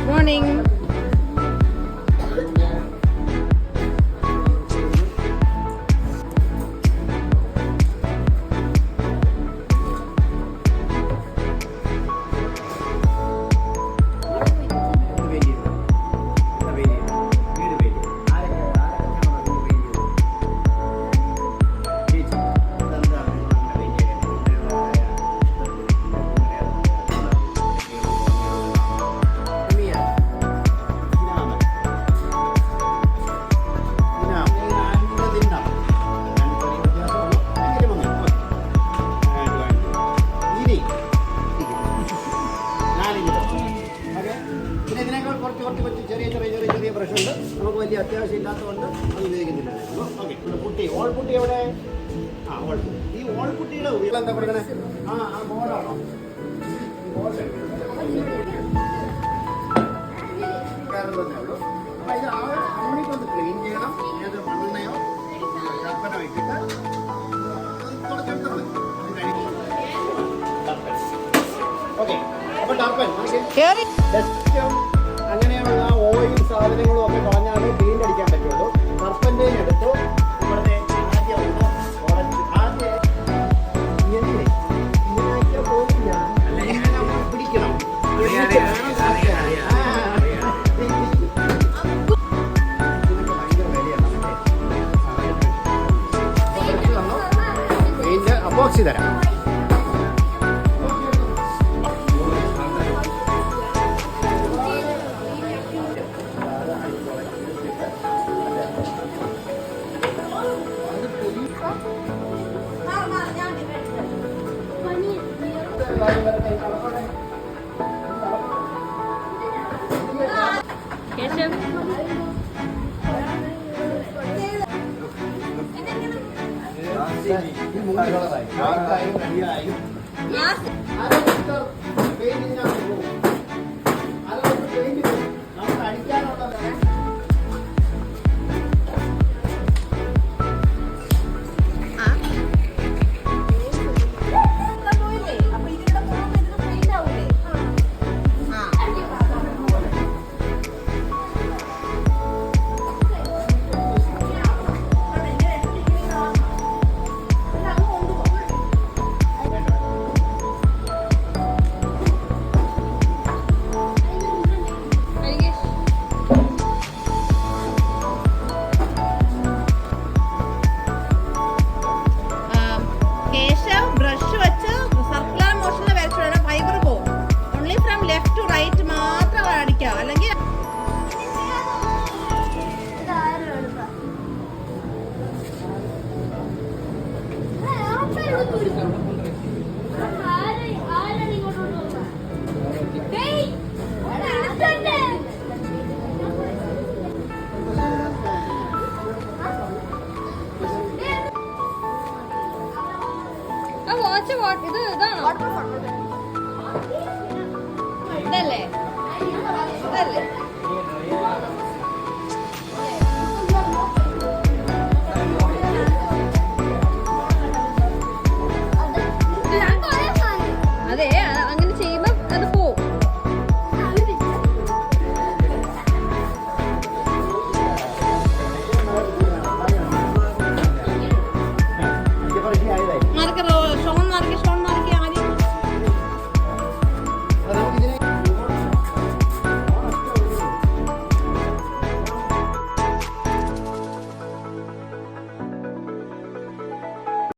Morning. ചെറിയ ബ്രഷുണ്ട്, നമുക്ക് വലിയ അത്യാവശ്യം ഇല്ലാത്തതുകൊണ്ട് അത് ഉപയോഗിക്കുന്നില്ല. ഓക്കെ, പുട്ടി ഓൾ പുട്ടി എവിടെ? All putty. ഈ ഓൾ പുട്ടിയുടെ എന്താ പറയണേ? ബോർഡാണോ? ബോർഡ് ഉള്ളൂ. അപ്പൊ ഇത് അമ്മയ്ക്കൊന്ന് ക്ലീൻ ചെയ്യണം. ഏത് മണ്ണെണ്ണയോ കപ്പനോ ഇട്ടിട്ട് ഓക്കെ. അപ്പൊ ടർപ്പൻ അങ്ങനെയുള്ള ഓയിൽ സാധനങ്ങളും ഒക്കെ കളഞ്ഞാൽ പെയിന്റ് അടിക്കാൻ പറ്റുള്ളൂ. ടർപ്പൻ്റെയും എടുത്തു ഇവിടുത്തെ ആദ്യം ഇങ്ങനെയൊക്കെ പോകില്ല, പിടിക്കണം. പെയിന്റ് അപ്പോക്സി തരാം. ഇത് ഇതാണോ? ഇതല്ലേ?